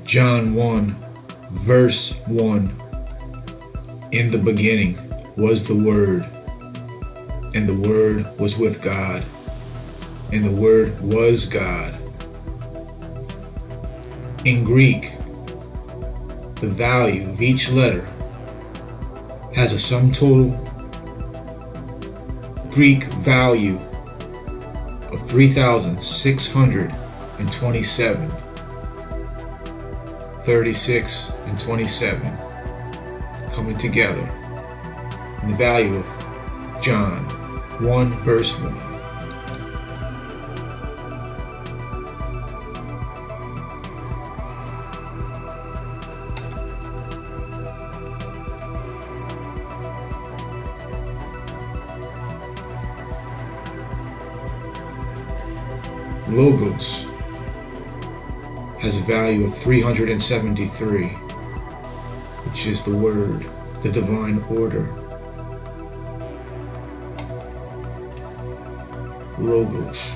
John 1, verse 1. In the beginning was the Word, and the Word was with God, and the Word was God. In Greek, the value of each letter has a sum total Greek value of 3,627, 36 and 27 coming together in the value of John 1 verse 1. Logos has a value of 373, which is the Word, the divine order. Logos.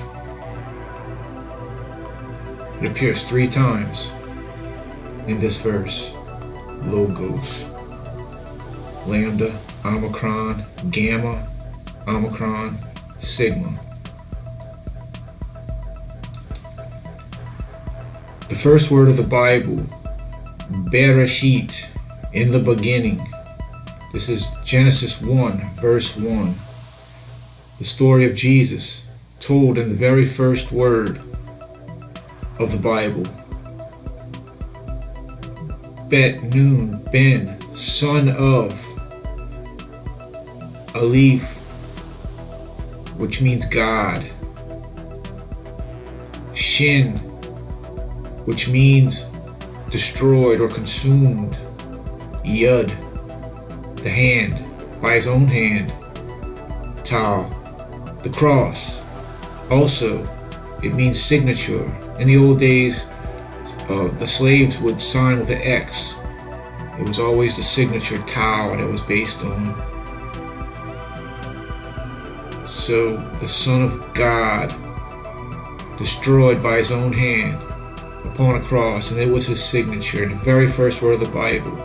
It appears 3 times in this verse. Logos. Lambda, Omicron, Gamma, Omicron, Sigma. The first word of the Bible, Bereshit, in the beginning. This is Genesis 1, verse 1. The story of Jesus, told in the very first word of the Bible. Bet Nun Ben, son of Aleph, which means God. Shin, which means destroyed or consumed. Yud, the hand, by his own hand. Tau, the cross. Also, it means signature. In the old days, the slaves would sign with an X. It was always the signature Tau that was based on. So, the Son of God, destroyed by his own hand upon a cross, and it was his signature, the very first word of the Bible.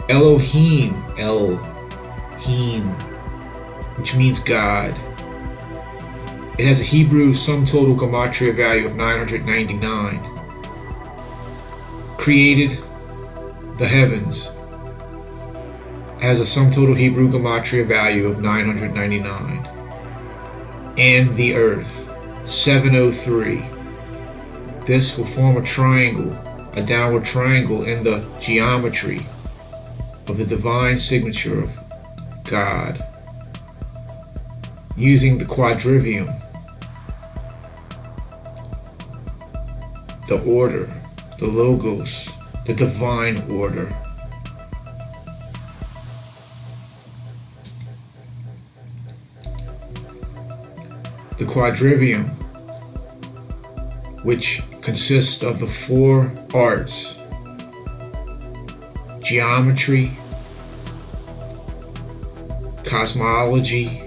Elohim, Elohim, which means God. It has a Hebrew sum total gematria value of 999. Created the heavens has a sum total Hebrew gematria value of 999. And the earth, 703. This will form a triangle, a downward triangle in the geometry of the divine signature of God, using the quadrivium, the order, the logos, the divine order. The quadrivium, which consists of the 4 arts: geometry, cosmology,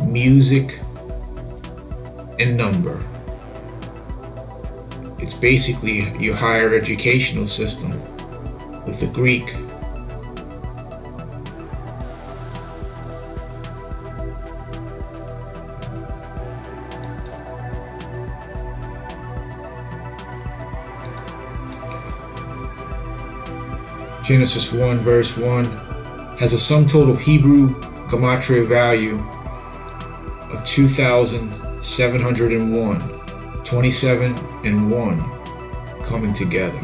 music, and number. It's basically your higher educational system with the Greek. Genesis 1 verse 1 has a sum total Hebrew gematria value of 2,701, 27 and 1 coming together.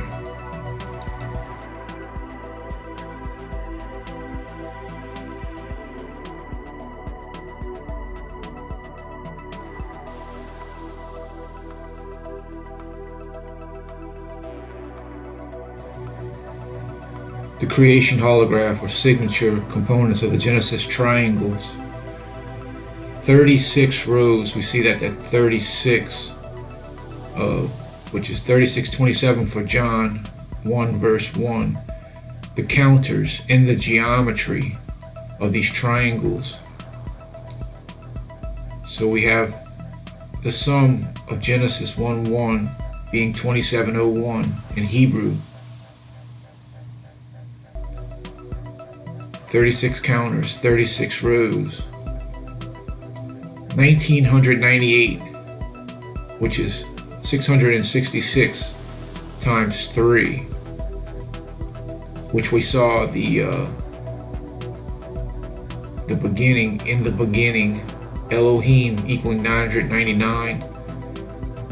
The creation holograph or signature components of the Genesis triangles. 36 rows, we see that 36, which is 3627 for John 1 verse 1. The counters in the geometry of these triangles. So we have the sum of Genesis 1:1 being 2701 in Hebrew. 36 counters, 36 rows. 1998, which is 666 times 3, which we saw the beginning, in the beginning, Elohim equaling 999,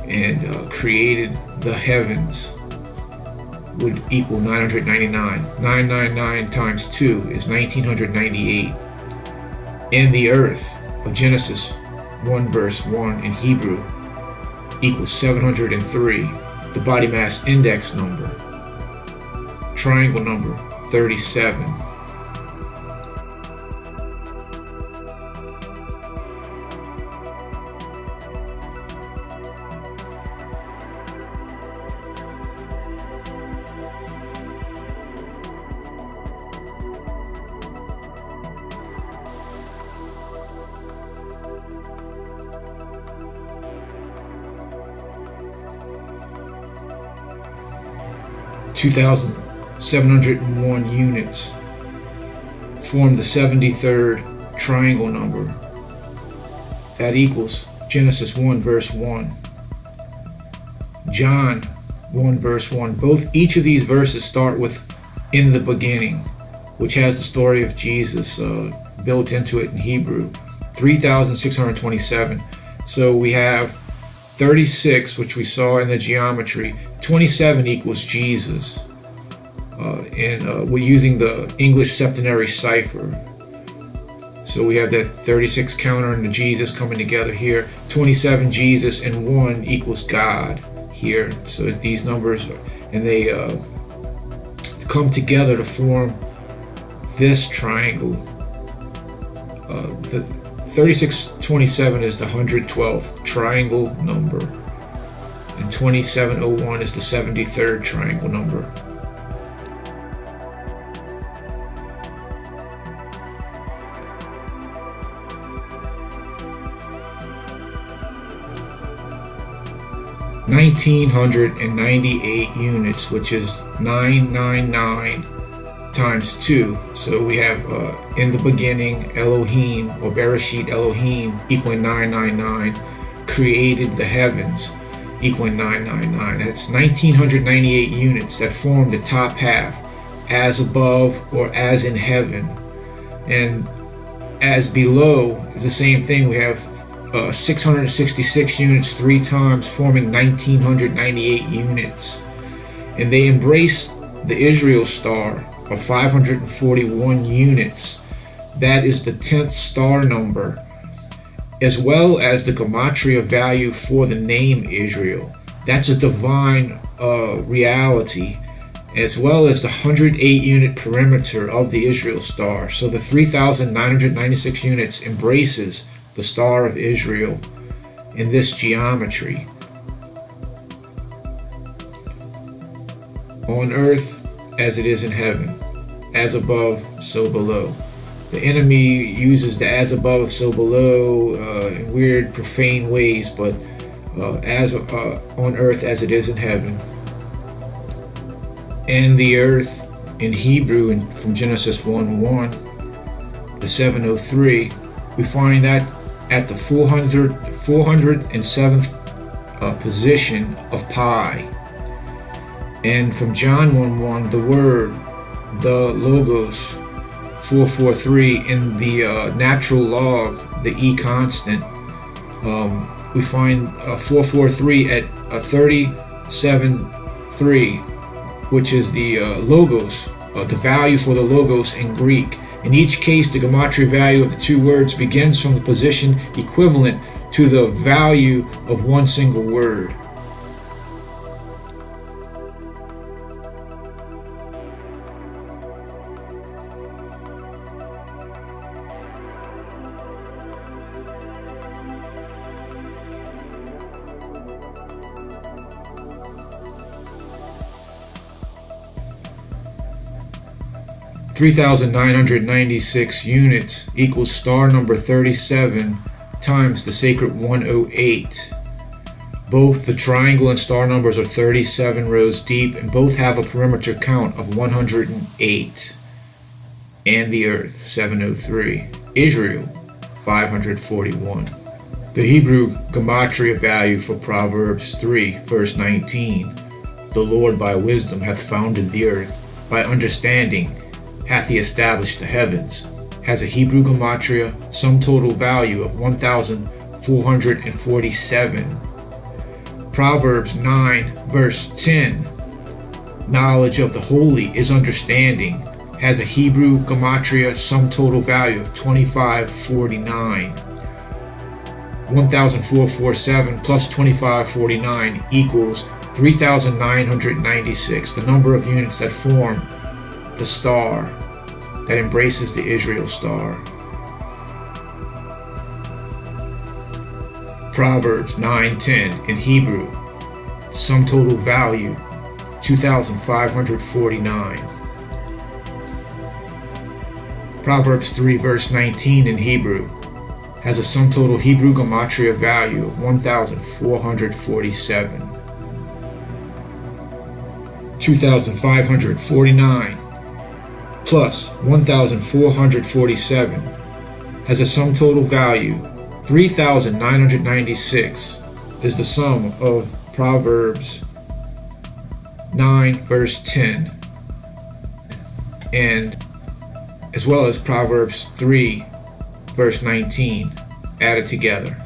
and created the heavens would equal 999. 999 times 2 is 1998. And the earth of Genesis 1 verse 1 in Hebrew equals 703. The body mass index number, triangle number 37. (2,701 units form the 73rd triangle number. That equals Genesis 1 verse 1. John 1 verse 1. Each of these verses start with "in the beginning," which has the story of Jesus built into it in Hebrew. 3,627. So we have 36, which we saw in the geometry. 27 equals Jesus. And we're using the English septenary cipher. So we have that 36 counter and the Jesus coming together here. 27 Jesus and 1 equals God here. So these numbers, and they come together to form this triangle. The 3627 is the 112th triangle number, and 2701 is the 73rd triangle number. (1,998 units, which is 999 times 2. So we have in the beginning Elohim, or Bereshit Elohim, equaling 999, created the heavens, equaling 999. That's 1,998 units that form the top half, as above or as in heaven. And as below is the same thing. We have 666 units 3 times, forming 1,998 units. And they embrace the Israel star of 541 units. That is the 10th star number, as well as the gematria value for the name Israel. That's a divine reality, as well as the 108 unit perimeter of the Israel star. So the 3,996 units embraces the star of Israel in this geometry. On earth as it is in heaven, as above, so below. The enemy uses the as above, so below in weird, profane ways, but as on earth as it is in heaven. And the earth in Hebrew, from Genesis 1:1, the 703, we find that at the 407th position of pi. And from John 1:1, the word, the logos, 443, in the natural log, the E constant, we find 443 at 37.3, which is the logos, the value for the logos in Greek. In each case, the gematria value of the two words begins from the position equivalent to the value of one single word. (3,996 units equals star number 37 times the sacred 108. Both the triangle and star numbers are 37 rows deep, and both have a perimeter count of 108. And the earth, 703. Israel, 541. The Hebrew gematria value for Proverbs 3, verse 19. The Lord by wisdom hath founded the earth, by understanding hath he established the heavens, has a Hebrew gematria sum total value of 1,447. Proverbs 9, verse 10. Knowledge of the holy is understanding, has a Hebrew gematria sum total value of 2549. 1,447 plus 2549 equals 3,996, the number of units that form the star that embraces the Israel star. Proverbs 9:10 in Hebrew, sum total value 2,549. Proverbs 3 verse 19 in Hebrew has a sum total Hebrew gematria value of 1,447. 2,549 plus 1,447 has a sum total value 3,996 is the sum of Proverbs 9 verse 10 and as well as Proverbs 3 verse 19 added together.